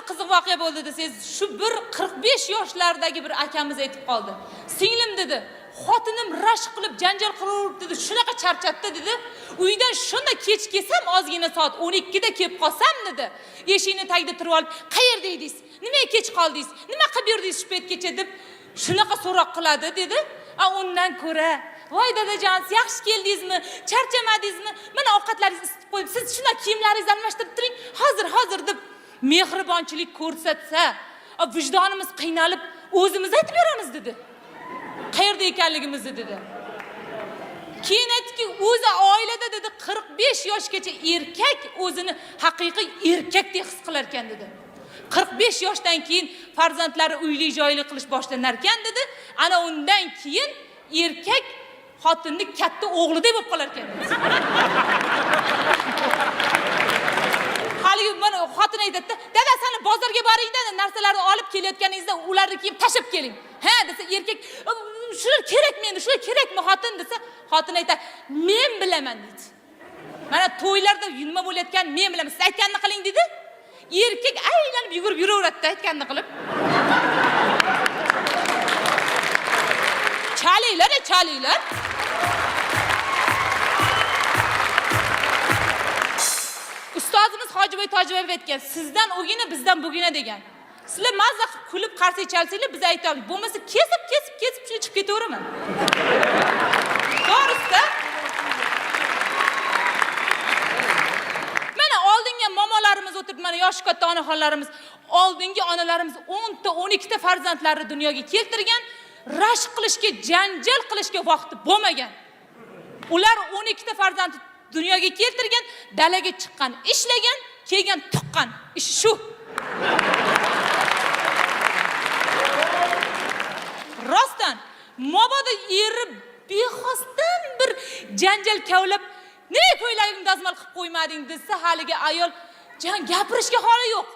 qiziq voqea bo'ldi desangiz, shu bir 45 yoshlardagi bir akamiz aytib qoldi. Singlim dedi, xotinim rashk qilib janjal qilaveribdi dedi, shunaqa charchatdi dedi. Uydan shunda kech kelsam, ozgina soat 12 da kelib qolsam dedi. Eshikni tagida turib olib, "Qayerda edingiz? Nimaga kech qoldingiz? Nima qilib yurdingiz shu paytgacha?" deb shunaqa so'roq qiladi dedi. Undan ko'ra, "Voy dadajon, yaxshi keldingizmi? Charchamadingizmi? Mana ovqatlaringizni isitib qo'yib, siz shuna kiyimlaringizni almashtirib turing, hozir" deb mehribonchilik ko'rsatsa, vijdonimiz qiynalib, o'zimiz aytib beramiz dedi. Qayerda ekanligimizni dedi. Keyin aytdiki, o'zi oilada dedi 45 yoshgacha erkak o'zini haqiqiy erkakdek his qilar ekan dedi. 45 yoshdan keyin farzandlari uyli joyli qilish boshlanar ekan dedi. Ana undan keyin erkak xotinni katta o'g'lidek bo'lib qolar ekan dedi. Haligi mana xotin aytadi, "Dada, seni bozorga boringda, narsalarni olib kelayotganingizda ularni kiyib tashib keling." Ha desa, erkak, "Shular kerakmi endi? Shular kerakmi xotin?" desa, xotin aytadi, "Men bilaman" dedi. Mana to'ylarda nima bo'layotgan men bilaman. Siz aytganini qiling dedi. Erkak aylanib yugurib yuraveradi aytganini qilib. Chalinglar. Ustozimiz Hojiboy Tojiboyev aytgan, "Sizdan o'gina, bizdan bugina" degan. Sizlar mazza qilib kulib qarshi chalsanglar, biz aytaylik. Bo'lmasa kesib chiqib ketaveraman. To'g'risi-da? Mana oldinga momolarimiz o'tirib, mana yosh katta onaxonlarimiz, oldingi onalarimiz 10 ta 12 ta farzandlarini dunyoga keltirgan, rashk qilishga, janjal qilishga vaqti bo'lmagan. Ular 12 ta farzandni dunyoga keltirgan, dalaga chiqqan, ishlagan, kelgan, tuqqan. Ish shu. Rostdan, mobodo eri bexosdan bir janjal kavlab, "Nega ko'ylagingni dazmol qilib qo'ymading?" desa, haligi ayol gapirishga holi yo'q.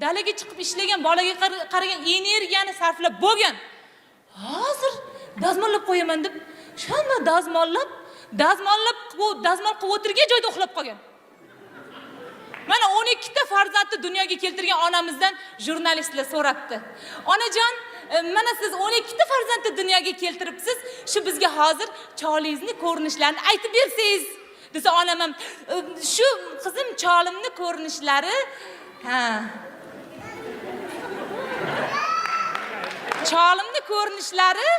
Dalaga chiqib ishlagan, bolaga qaragan energiyani sarflab bo'lgan. Hozir dazmollab qo'yaman deb, shunda dazmollab qilib o'tirgan joyda uxlab qolgan. Mana 12 ta farzandni dunyoga keltirgan onamizdan jurnalistlar so'rabdi. "Onajon, mana siz 12 ta farzandni dunyoga keltiribsiz. Shu bizga hozir cholingizni ko'rinishlarini aytib bersangiz." Desa, onam ham, "Shu qizim cholimni ko'rinishlari, cholimni ko'rinishlari."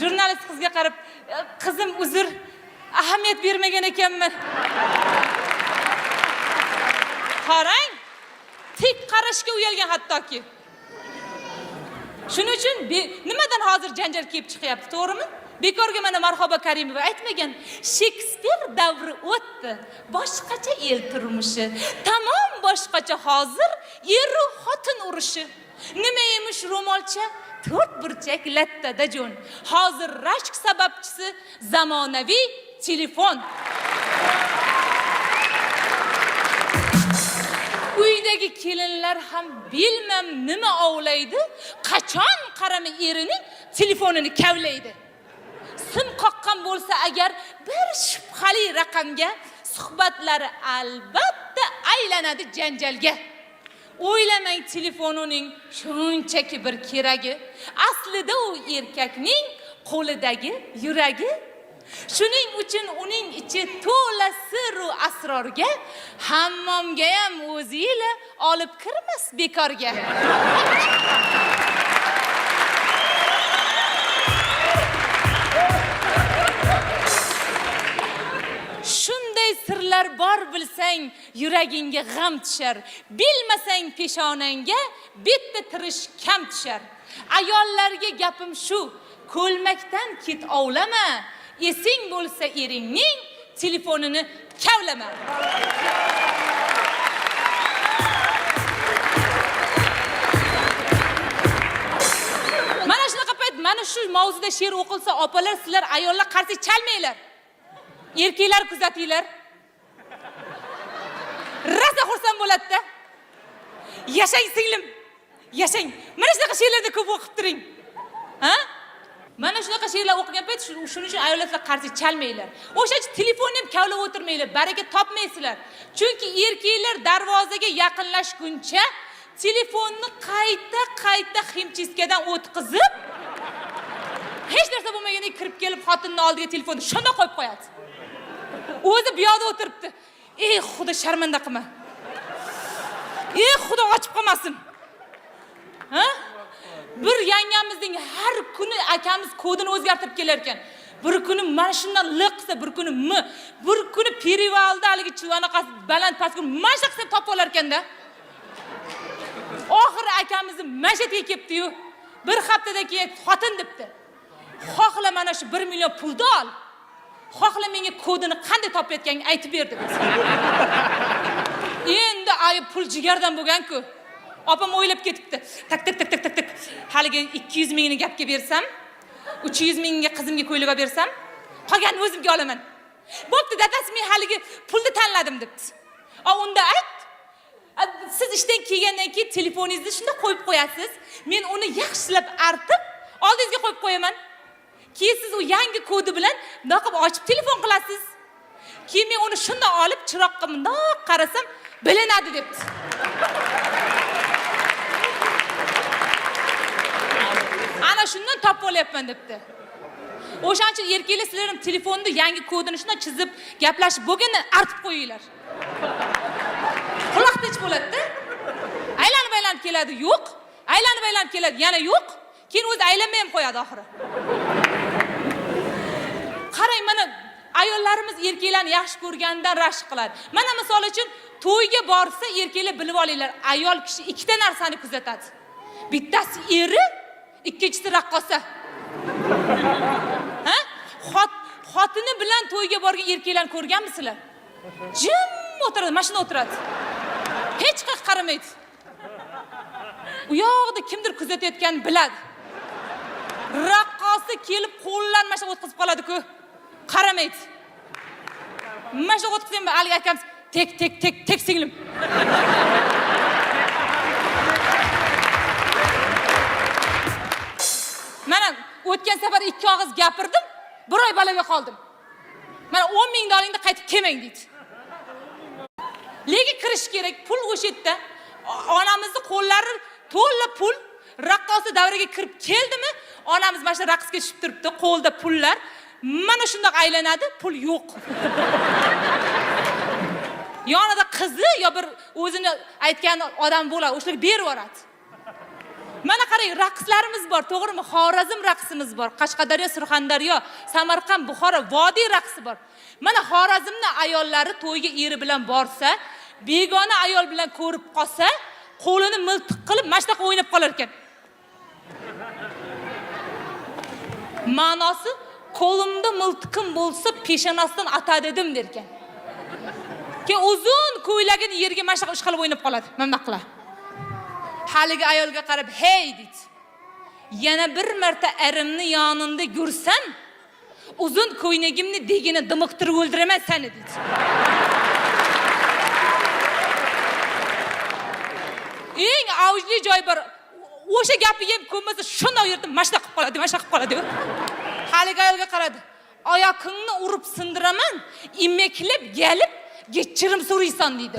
Jurnalist qizga qarab, "Qizim, uzr, ahamiyat bermagan ekanman." Qarang, tik qarashga uyalgan hattoki. Shuning uchun nimadan hozir janjal kelib chiqyapti, to'g'rimi? Bekorga mana Marhaba Karimova aytmagan, "Shekspir davri o'tdi, boshqacha el turmushi, tamom boshqacha hozir er-u xotin urushi. Nima emish ro'molcha, 4 burchak lattada jo'n. Hozir rashk sababchisi zamonaviy telefon." Uydagi kelinlar ham bilmam nima ovlaydi, qachon qarama erining telefonini kavlaydi. Sim qoqqan bo'lsa agar bir shubhali raqamga, suhbatlari albatta aylanadi janjalga. O'ylamang telefonining shunchaki bir keragi. Aslida u erkakning qo'lidagi yuragi. Shuning uchun uning ichi to'la sir va asrorga, hammomga ham o'zingizlar olib kirmas bekorga. Shunday sirlar bor bilsang, yuragingga g'am tushar. Bilmasang peshonangga bitta tirish kam tushar. Ayollarga gapim shu, ko'lmakdan ket ovlama. Esing bo'lsa eringning telefonini kavlama. Mana shunaqa payt, mana shu mavzuda she'r o'qilsa, opalar, sizlar ayollar qarshi chalmanglar. Erkaklar kuzatinglar. Rosa xursand bo'ladi-da. Yashang singlim. Yashang. Mana shunaqa she'rlarda ko'p o'qib turing. Ha? Mana shunaqa she'rlar o'qigan payt shuning uchun ayollar qarshi chalmanglar. O'shacha telefonni ham kavlab o'tirmanglar, baraka topmaysizlar. Chunki erkaklar darvozaga yaqinlashguncha telefonni qayta ximchiskadan o'tkazib, hech narsa bo'lmagandek kirib kelib xotinning oldiga telefonni shunda qo'yib qo'yadi. O'zi bu yoqda o'tiribdi. Ey xudo sharmanda qilma. Ey xudo ochib qolmasin. Ha? Bir yangamizning har kuni akamiz kodini o'zgartirib kelar ekan. Bir kuni mana shundan liqsa, bir kuni bir kuni perivalda haligi chilvanaqasi baland past kun mana shu qilib topib olar ekanda. Oxiri akamizni mashatga kelibdi-yu. Bir haftadan keyin xotin debdi. Xohla mana shu 1 million pulni ol. Xohla menga kodini qanday topayotganingni aytib ber dedi. Endi ayib pul jigardan bo'lgan-ku. Opam o'ylab ketibdi. Tak. Haligi 200 mingni gapga bersam, 300 mingga qizimga ko'ylak olib bersam, qolganini o'zimga olaman. Bo'pti, dadasi men haligi pulni tanladim debdi. Unda ayt. Siz ishdan kelgandan keyin telefoningizni shunda qo'yib qo'yasiz. Men uni yaxshilab artib, oldingizga qo'yib qo'yaman. Keyin siz u yangi kodi bilan naqib ochib telefon qilasiz. Keyin men uni shunda olib chiroqqa bundoq qarasam, bilinadi debdi. Ana shundan topib olyapman debdi. O'shancha erkaklar sizlar ham telefonni yangi kodini shunday chizib, gaplashib bo'lgandan artib qo'yinglar. Quloq tinch bo'ladi-da. Aylanib keladi, yo'q. Aylanib keladi, yana yo'q. Keyin o'zi aylanmay ham qo'yadi oxiri. Qarang, mana ayollarimiz erkaklarni yaxshi ko'rgandan rashk qiladi. Mana misol uchun to'yga borsa, erkaklar bilib olinglar, ayol kishi ikkita narsani kuzatadi. Bittasi eri, ikkinchisi raqqosa. Ha? Xotini bilan to'yga borgan erkaklarni ko'rganmisizlar? Jim o'tiradi, mashina o'tiradi. Hech qayerga qaramaydi. U yoqda kimdir kuzatayotganini biladi. Raqqosa kelib qo'llarni mashina o'tkazib qoladi-ku. Qaramaydi. Mashina o'tkazsam, haligi akamiz tek singlim. Mana o'tgan safar 2 og'iz gapirdim, 1 oy balaga qoldim. Mana 10 ming dollarni qaytib kelmang deydi. Lekin kirish kerak, pul o'sha yerda. Onamizning qo'llari to'la pul. Raqqosa davriga kirib keldimi? Onamiz mana shu raqsga tushib turibdi, qo'lda pullar. Mana shunday aylanadi, pul yo'q. Yonida qizi yo bir o'zini aytgan odam bo'ladi, o'shalarga berib yoradi. Mana qarang, raqslarimiz bor, to'g'rimi? Xorazm raqsimiz bor, Qashqadaryo, Surxondaryo, Samarqand, Buxoro, Vodiy raqsi bor. Mana Xorazmning ayollari to'yga eri bilan borsa, begona ayol bilan ko'rib qolsa, qo'lini miltiq qilib mashtaqa o'ynab qolar ekan. Ma'nosi, qo'limda miltiqim bo'lsa, peshonasidan atadedim derkan. Keyin uzun ko'ylagini yerga mashtaqa ishqilib o'ynab qoladi. Mana qiladi. Haligi ayolga qarab, "Hey" dedi. "Yana bir marta erimni yoningda ko'rsam, uzun ko'ynagimni degini dimiqtirib o'ldiraman seni" dedi. Eng avjli joy bor. O'sha gapiga ham ko'nmasa, shunday yerda mashta qilib qoladi. Haligi ayolga qaradi. "Oyoqingni urib sindiraman, imeklab gelib, kechirim so'raysan" dedi.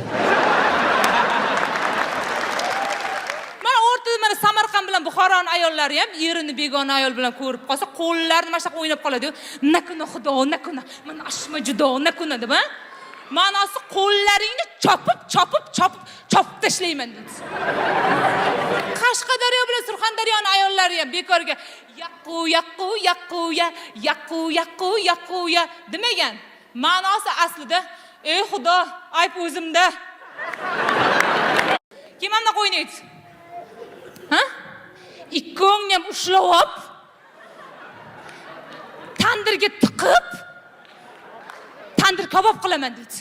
Mana Samarqand bilan Buxoroning ayollari ham erini begona ayol bilan ko'rib qolsa, qo'llarini mashaq o'ynab qoladi. "Nakuna xudo, nakuna, mana ashma judo, nakuna" deb, ha? Ma'nosi qo'llaringni chopib tashlayman dedi. Qashqadaryo bilan Surxondaryoning ayollari ham bekorga yaqu demagan. Ma'nosi aslida, "Ey xudo, ayb o'zimda." Kim mana qo'ynaydi? Ha? Ikkovni ham ushlab olib, tandirga tiqib, tandir kabob qilaman dedi.